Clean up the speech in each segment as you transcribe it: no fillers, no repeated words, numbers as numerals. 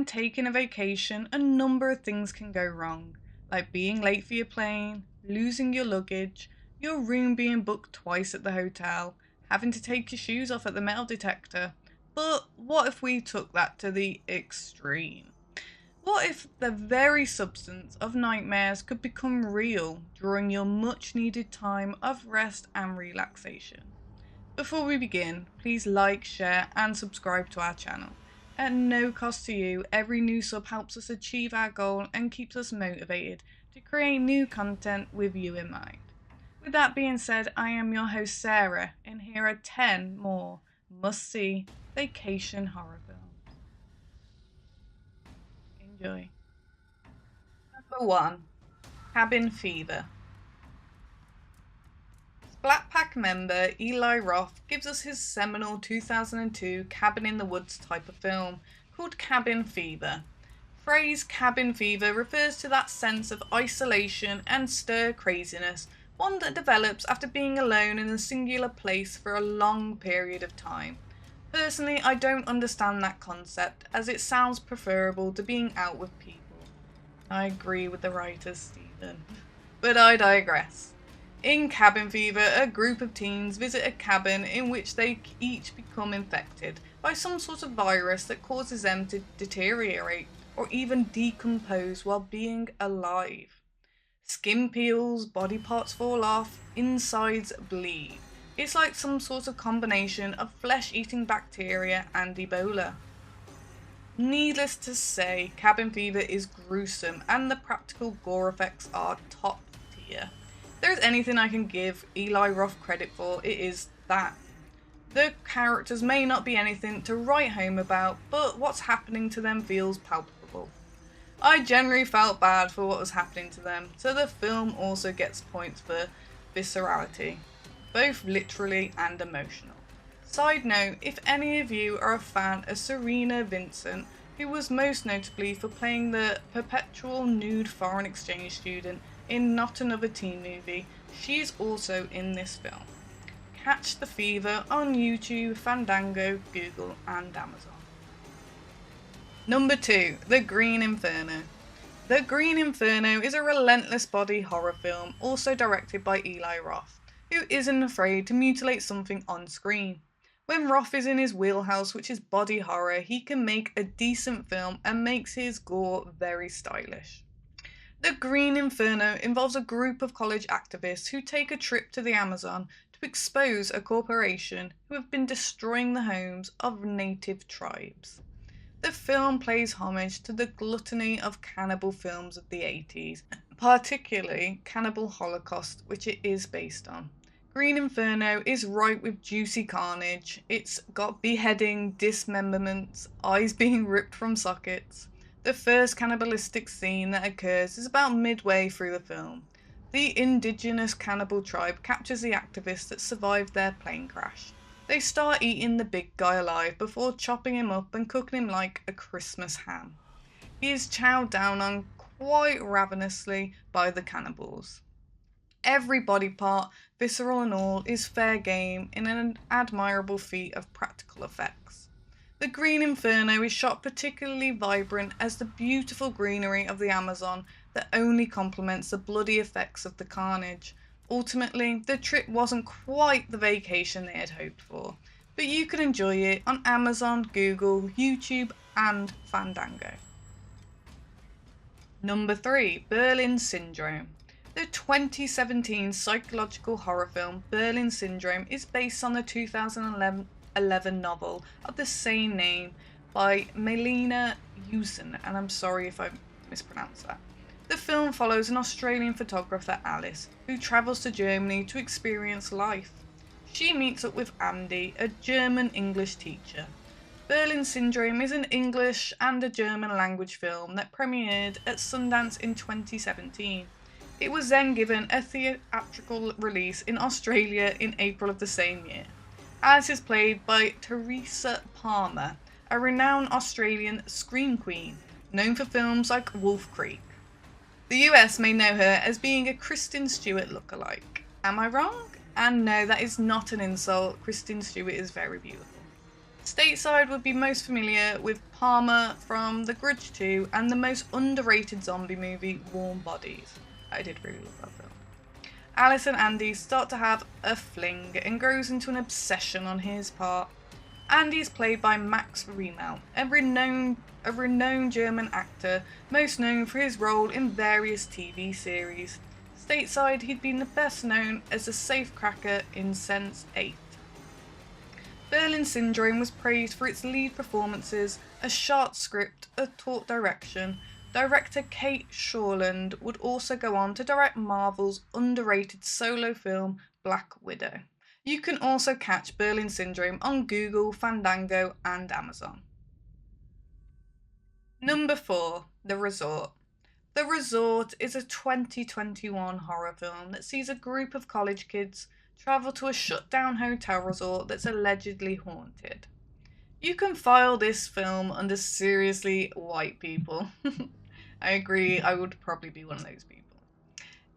taking a vacation, a number of things can go wrong, like being late for your plane, losing your luggage, your room being booked twice at the hotel, having to take your shoes off at the metal detector. But what if we took that to the extreme? What if the very substance of nightmares could become real during your much needed time of rest and relaxation? Before we begin, please like, share, and subscribe to our channel. At no cost to you, every new sub helps us achieve our goal and keeps us motivated to create new content with you in mind. With that being said, I am your host Sarah, and here are 10 more must-see vacation horror films. Enjoy. Number 1. Cabin Fever. Splat Pack member Eli Roth gives us his seminal 2002 cabin in the woods type of film called Cabin Fever. Phrase cabin fever refers to that sense of isolation and stir craziness, one that develops after being alone in a singular place for a long period of time. Personally, I don't understand that concept, as it sounds preferable to being out with people. I agree with the writer Stephen, but I digress. In Cabin Fever, a group of teens visit a cabin in which they each become infected by some sort of virus that causes them to deteriorate or even decompose while being alive. Skin peels, body parts fall off, insides bleed. It's like some sort of combination of flesh-eating bacteria and Ebola. Needless to say, Cabin Fever is gruesome and the practical gore effects are top tier. If there's anything I can give Eli Roth credit for, it is that. The characters may not be anything to write home about, but what's happening to them feels palpable. I generally felt bad for what was happening to them, so the film also gets points for viscerality, both literally and emotional. Side note, if any of you are a fan of Serena Vincent, who was most notably for playing the perpetual nude foreign exchange student in Not Another Teen Movie, she is also in this film. Catch the Fever on YouTube, Fandango, Google, and Amazon. Number 2. The Green Inferno. The Green Inferno is a relentless body horror film, also directed by Eli Roth, who isn't afraid to mutilate something on screen. When Roth is in his wheelhouse, which is body horror, he can make a decent film and makes his gore very stylish. The Green Inferno involves a group of college activists who take a trip to the Amazon to expose a corporation who have been destroying the homes of native tribes. The film pays homage to the gluttony of cannibal films of the 80s, particularly Cannibal Holocaust, which it is based on. Green Inferno is ripe with juicy carnage. It's got beheading, dismemberments, eyes being ripped from sockets. The first cannibalistic scene that occurs is about midway through the film. The indigenous cannibal tribe captures the activists that survived their plane crash. They start eating the big guy alive before chopping him up and cooking him like a Christmas ham. He is chowed down on quite ravenously by the cannibals. Every body part, visceral and all, is fair game in an admirable feat of practical effects. The Green Inferno is shot particularly vibrant as the beautiful greenery of the Amazon that only complements the bloody effects of the carnage. Ultimately, the trip wasn't quite the vacation they had hoped for, but you can enjoy it on Amazon, Google, YouTube, and Fandango. Number 3. Berlin Syndrome. The 2017 psychological horror film Berlin Syndrome is based on the 2011 novel of the same name by Melina Yusen, and I'm sorry if I mispronounced that. The film follows an Australian photographer, Alice, who travels to Germany to experience life. She meets up with Andy, a German-English teacher. Berlin Syndrome is an English and a German language film that premiered at Sundance in 2017. It was then given a theatrical release in Australia in April of the same year. Alice is played by Teresa Palmer, a renowned Australian scream queen, known for films like Wolf Creek. The US may know her as being a Kristen Stewart lookalike. Am I wrong? And no, that is not an insult. Kristen Stewart is very beautiful. Stateside would be most familiar with Palmer from The Grudge 2 and the most underrated zombie movie, Warm Bodies. I did really love that film. Alice and Andy start to have a fling and grows into an obsession on his part. Andy is played by Max Rehmelt, a renowned German actor, most known for his role in various TV series. Stateside, he'd been best known as a safecracker in Sense8. Berlin Syndrome was praised for its lead performances, a sharp script, a taut direction. Director Kate Shortland would also go on to direct Marvel's underrated solo film Black Widow. You can also catch Berlin Syndrome on Google, Fandango and Amazon. Number 4. The Resort. The Resort is a 2021 horror film that sees a group of college kids travel to a shut-down hotel resort that's allegedly haunted. You can file this film under seriously white people. I agree, I would probably be one of those people.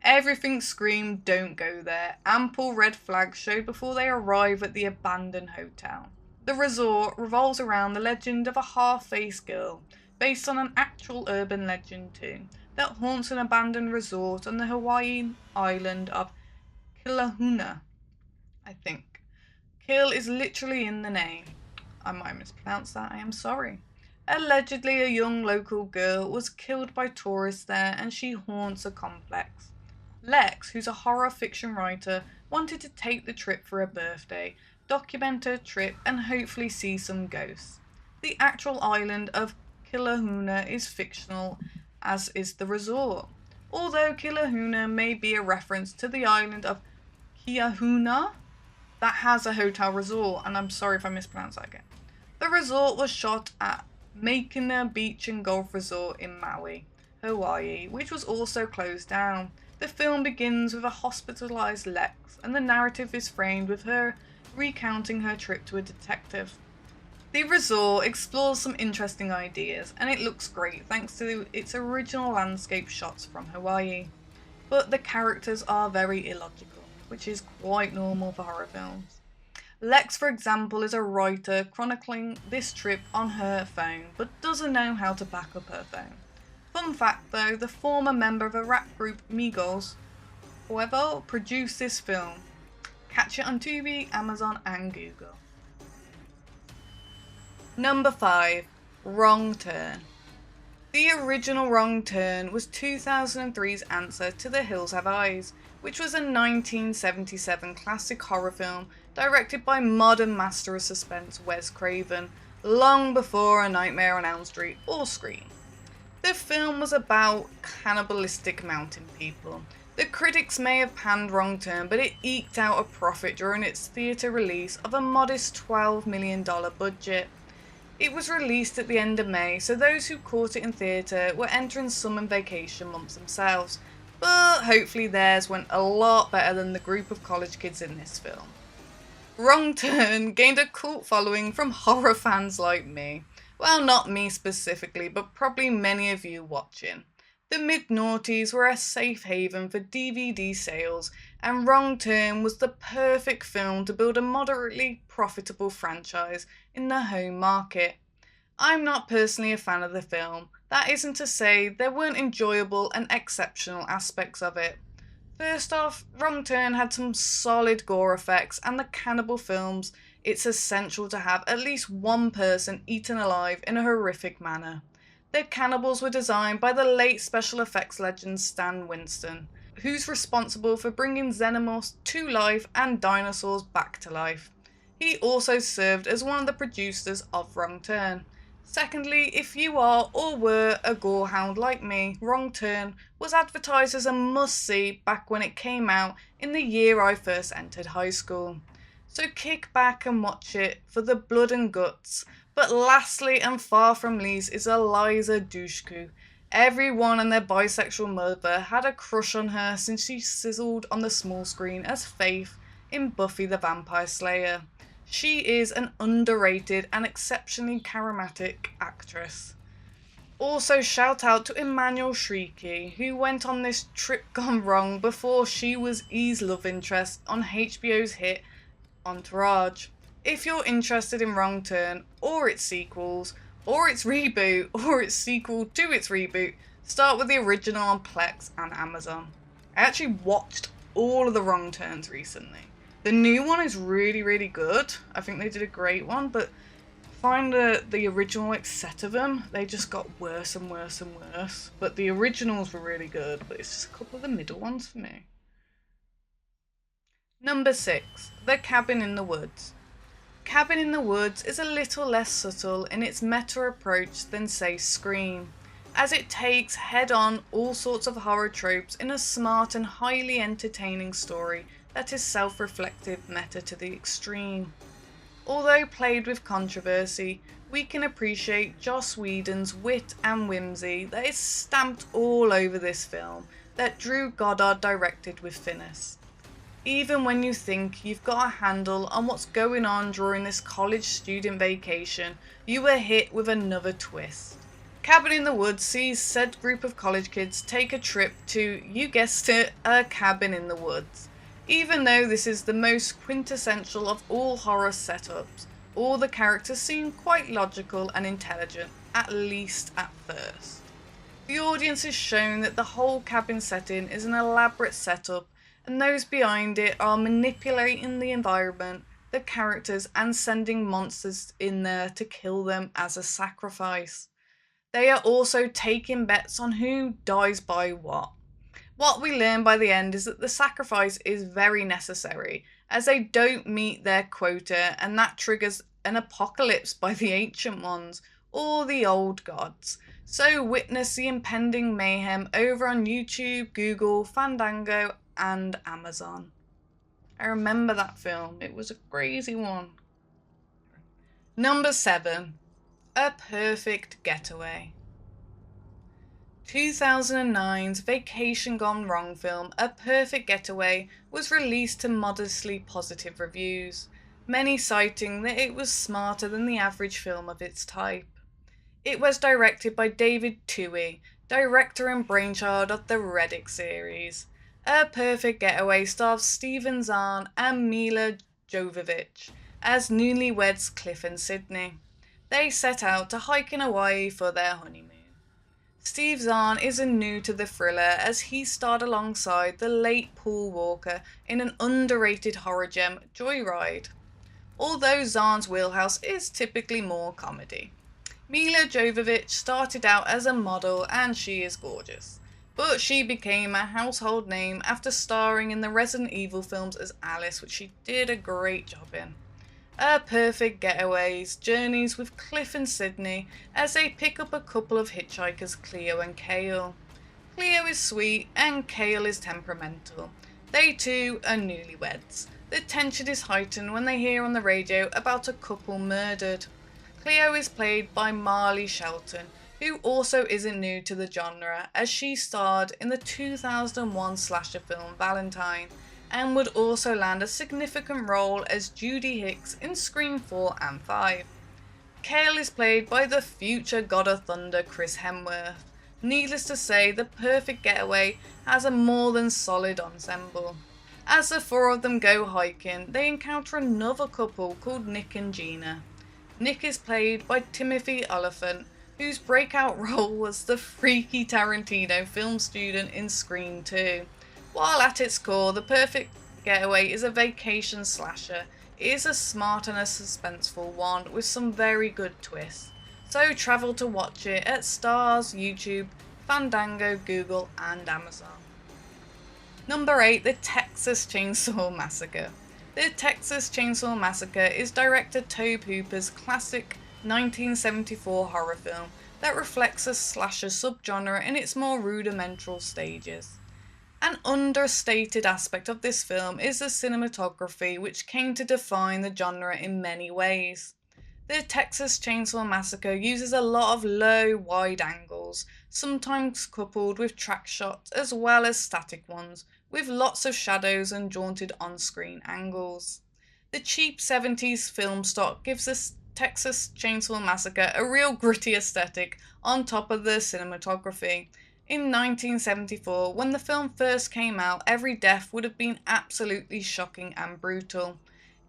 Everything screamed, "Don't go there." Ample red flags show before they arrive at the abandoned hotel. The Resort revolves around the legend of a half-faced girl, based on an actual urban legend too, that haunts an abandoned resort on the Hawaiian island of Kilauea, I think. Kill is literally in the name. I might mispronounce that, I am sorry. Allegedly, a young local girl was killed by tourists there and she haunts a complex. Lex, who's a horror fiction writer, wanted to take the trip for her birthday, document her trip and hopefully see some ghosts. The actual island of Kilauea is fictional, as is the resort. Although Kilauea may be a reference to the island of Kiahuna, that has a hotel resort, and I'm sorry if I mispronounced that again. The resort was shot at Makina Beach and Golf Resort in Maui, Hawaii, which was also closed down. The film begins with a hospitalized Lex, and the narrative is framed with her recounting her trip to a detective. The resort explores some interesting ideas, and it looks great thanks to its original landscape shots from Hawaii. But the characters are very illogical, which is quite normal for horror films. Lex, for example, is a writer chronicling this trip on her phone, but doesn't know how to back up her phone. Fun fact though, the former member of a rap group Migos, however, produced this film. Catch it on Tubi, Amazon and Google. Number 5. Wrong Turn. The original Wrong Turn was 2003's answer to The Hills Have Eyes, which was a 1977 classic horror film directed by modern master of suspense Wes Craven, long before A Nightmare on Elm Street or Scream. The film was about cannibalistic mountain people. The critics may have panned Wrong Turn, but it eked out a profit during its theatre release of a modest $12 million budget. It was released at the end of May, so those who caught it in theatre were entering summer vacation months themselves, but hopefully theirs went a lot better than the group of college kids in this film. Wrong Turn gained a cult following from horror fans like me. Well, not me specifically, but probably many of you watching. The mid-noughties were a safe haven for DVD sales, and Wrong Turn was the perfect film to build a moderately profitable franchise in the home market. I'm not personally a fan of the film. That isn't to say there weren't enjoyable and exceptional aspects of it. First off, Wrong Turn had some solid gore effects, and the cannibal films, it's essential to have at least one person eaten alive in a horrific manner. The cannibals were designed by the late special effects legend Stan Winston, who's responsible for bringing xenomorphs to life and dinosaurs back to life. He also served as one of the producers of Wrong Turn. Secondly, if you are or were a gorehound like me, Wrong Turn was advertised as a must-see back when it came out in the year I first entered high school. So kick back and watch it for the blood and guts. But lastly and far from least is Eliza Dushku. Everyone and their bisexual mother had a crush on her since she sizzled on the small screen as Faith in Buffy the Vampire Slayer. She is an underrated and exceptionally charismatic actress. Also shout out to Emmanuel Shrieky, who went on this trip gone wrong before she was E's love interest on HBO's hit Entourage. If you're interested in Wrong Turn, or its sequels, or its reboot, or its sequel to its reboot, start with the original on Plex and Amazon. I actually watched all of the Wrong Turns recently. The new one is really, really good. I think they did a great one, but find the original set of them, they just got worse and worse and worse. But the originals were really good, but it's just a couple of the middle ones for me. Number 6. The Cabin in the Woods. Cabin in the Woods is a little less subtle in its meta approach than, say, Scream, as it takes head-on all sorts of horror tropes in a smart and highly entertaining story that is self-reflective meta to the extreme. Although played with controversy, we can appreciate Joss Whedon's wit and whimsy that is stamped all over this film that Drew Goddard directed with finesse. Even when you think you've got a handle on what's going on during this college student vacation, you are hit with another twist. Cabin in the Woods sees said group of college kids take a trip to, you guessed it, a cabin in the woods. Even though this is the most quintessential of all horror setups, all the characters seem quite logical and intelligent, at least at first. The audience is shown that the whole cabin setting is an elaborate setup, and those behind it are manipulating the environment, the characters, and sending monsters in there to kill them as a sacrifice. They are also taking bets on who dies by what. What we learn by the end is that the sacrifice is very necessary, as they don't meet their quota, and that triggers an apocalypse by the Ancient Ones, or the old gods. So witness the impending mayhem over on YouTube, Google, Fandango, and Amazon. I remember that film, it was a crazy one. Number 7. A Perfect Getaway. 2009's Vacation Gone Wrong film, A Perfect Getaway, was released to modestly positive reviews, many citing that it was smarter than the average film of its type. It was directed by David Twohy, director and brainchild of the Reddick series. A Perfect Getaway stars Steven Zahn and Mila Jovovich as newlyweds Cliff and Sydney. They set out to hike in Hawaii for their honeymoon. Steve Zahn isn't new to the thriller, as he starred alongside the late Paul Walker in an underrated horror gem, Joyride, although Zahn's wheelhouse is typically more comedy. Mila Jovovich started out as a model, and she is gorgeous, but she became a household name after starring in the Resident Evil films as Alice, which she did a great job in. A Perfect Getaway's journeys with Cliff and Sydney as they pick up a couple of hitchhikers, Cleo and Kale. Cleo is sweet and Kale is temperamental. They too are newlyweds. The tension is heightened when they hear on the radio about a couple murdered. Cleo is played by Marley Shelton, who also isn't new to the genre, as she starred in the 2001 slasher film Valentine, and would also land a significant role as Judy Hicks in Scream 4 and 5. Kale is played by the future God of Thunder Chris Hemsworth. Needless to say, The Perfect Getaway has a more than solid ensemble. As the four of them go hiking, they encounter another couple called Nick and Gina. Nick is played by Timothy Olyphant, whose breakout role was the freaky Tarantino film student in Scream 2. While at its core, The Perfect Getaway is a vacation slasher, it is a smart and a suspenseful one with some very good twists. So travel to watch it at Starz, YouTube, Fandango, Google, and Amazon. Number 8. The Texas Chainsaw Massacre. The Texas Chainsaw Massacre is director Tobe Hooper's classic 1974 horror film that reflects a slasher subgenre in its more rudimental stages. An understated aspect of this film is the cinematography, which came to define the genre in many ways. The Texas Chainsaw Massacre uses a lot of low, wide angles, sometimes coupled with track shots as well as static ones, with lots of shadows and jaunted on-screen angles. The cheap 70s film stock gives the Texas Chainsaw Massacre a real gritty aesthetic on top of the cinematography. In 1974, when the film first came out, every death would have been absolutely shocking and brutal.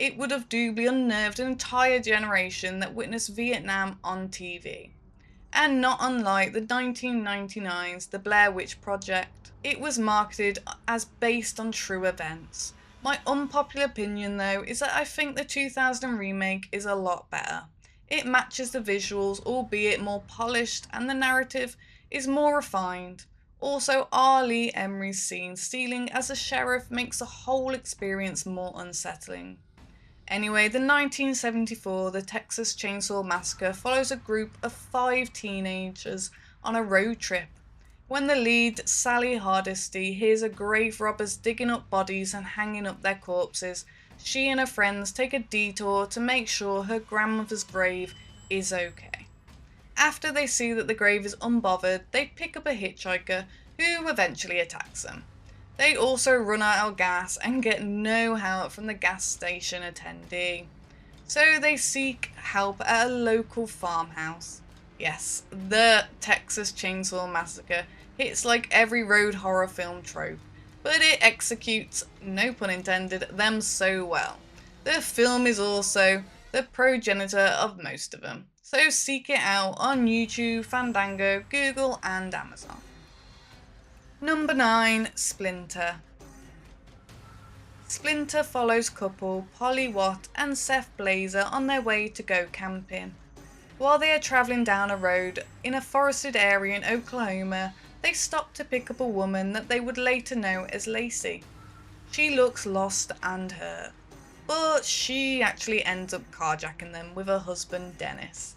it would have doubly unnerved an entire generation that witnessed Vietnam on TV. And not unlike the 1999's The Blair Witch Project, it was marketed as based on true events. My unpopular opinion though is that I think the 2000 remake is a lot better. It matches the visuals, albeit more polished, and the narrative is more refined. Also, R. Lee Emery's scene stealing as a sheriff makes the whole experience more unsettling. Anyway, the 1974 The Texas Chainsaw Massacre follows a group of 5 teenagers on a road trip. When the lead, Sally Hardesty, hears a grave robbers digging up bodies and hanging up their corpses, she and her friends take a detour to make sure her grandmother's grave is okay. After they see that the grave is unbothered, they pick up a hitchhiker who eventually attacks them. They also run out of gas and get no help from the gas station attendee. So they seek help at a local farmhouse. Yes, the Texas Chainsaw Massacre hits like every road horror film trope, but it executes, no pun intended, them so well. The film is also the progenitor of most of them, so seek it out on YouTube, Fandango, Google and Amazon. Number 9. Splinter. Splinter follows couple Polly Watt and Seth Blazer on their way to go camping. While they are travelling down a road in a forested area in Oklahoma, they stop to pick up a woman that they would later know as Lacey. She looks lost and hurt, but she actually ends up carjacking them with her husband Dennis.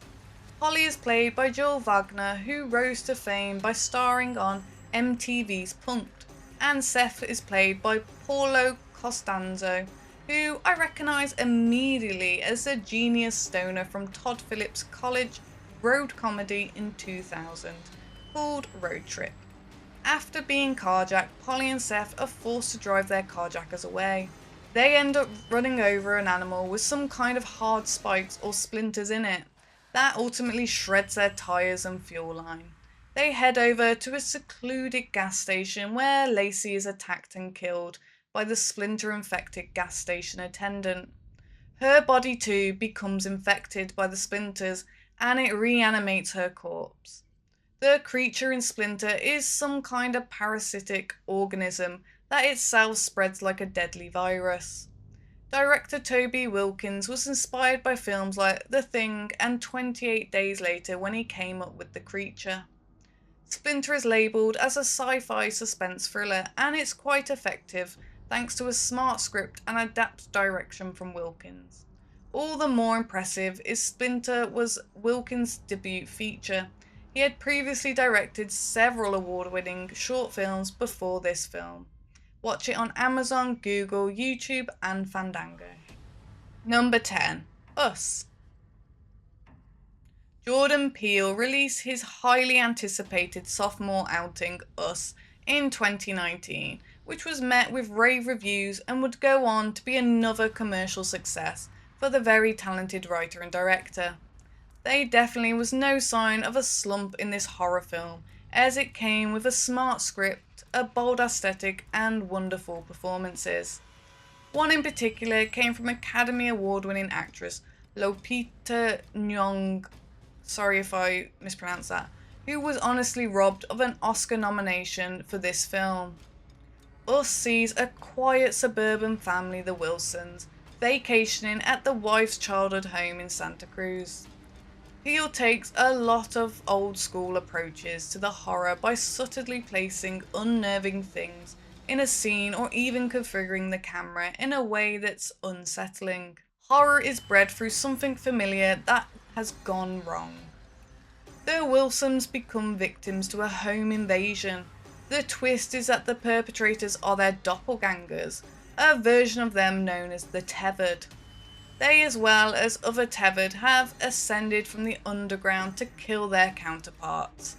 Polly is played by Joel Wagner, who rose to fame by starring on MTV's Punk'd, and Seth is played by Paulo Costanzo, who I recognise immediately as the genius stoner from Todd Phillips' college road comedy in 2000 called Road Trip. After being carjacked, Polly and Seth are forced to drive their carjackers away. They end up running over an animal with some kind of hard spikes or splinters in it. That ultimately shreds their tyres and fuel line. They head over to a secluded gas station where Lacey is attacked and killed by the splinter-infected gas station attendant. Her body too becomes infected by the splinters and it reanimates her corpse. The creature in Splinter is some kind of parasitic organism that itself spreads like a deadly virus. Director Toby Wilkins was inspired by films like The Thing and 28 Days Later when he came up with the creature. Splinter is labelled as a sci-fi suspense thriller, and it's quite effective thanks to a smart script and adept direction from Wilkins. All the more impressive is Splinter was Wilkins' debut feature. He had previously directed several award-winning short films before this film. Watch it on Amazon, Google, YouTube and Fandango. Number 10. Us. Jordan Peele released his highly anticipated sophomore outing, Us, in 2019, which was met with rave reviews and would go on to be another commercial success for the very talented writer and director. There definitely was no sign of a slump in this horror film, as it came with a smart script, a bold aesthetic and wonderful performances. One in particular came from Academy Award-winning actress Lupita Nyong'o, sorry if I mispronounced that, who was honestly robbed of an Oscar nomination for this film. Us sees a quiet suburban family, the Wilsons, vacationing at the wife's childhood home in Santa Cruz. Peele takes a lot of old school approaches to the horror by subtly placing unnerving things in a scene or even configuring the camera in a way that's unsettling. Horror is bred through something familiar that has gone wrong. The Wilsons become victims to a home invasion. The twist is that the perpetrators are their doppelgangers, a version of them known as the Tethered. They, as well as other Tethered, have ascended from the underground to kill their counterparts.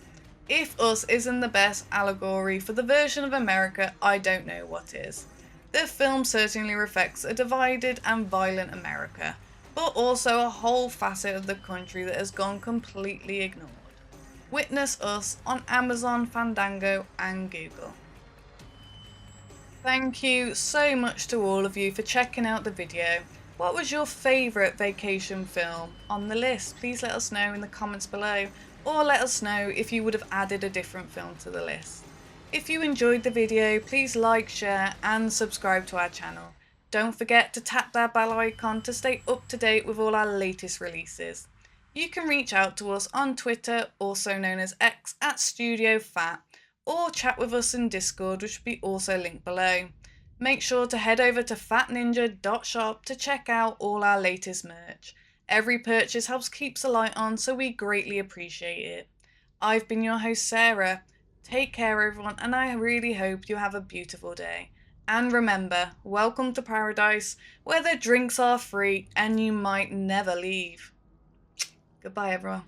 If Us isn't the best allegory for the version of America, I don't know what is. The film certainly reflects a divided and violent America, but also a whole facet of the country that has gone completely ignored. Witness Us on Amazon, Fandango and Google. Thank you so much to all of you for checking out the video. What was your favourite vacation film on the list? Please let us know in the comments below, or let us know if you would have added a different film to the list. If you enjoyed the video, please like, share and subscribe to our channel. Don't forget to tap that bell icon to stay up to date with all our latest releases. You can reach out to us on Twitter, also known as X, at StudioFat, or chat with us in Discord, which will be also linked below. Make sure to head over to fatninja.shop to check out all our latest merch. Every purchase helps keep the light on, so we greatly appreciate it. I've been your host, Sarah. Take care, everyone, and I really hope you have a beautiful day. And remember, welcome to paradise, where the drinks are free and you might never leave. Goodbye, everyone.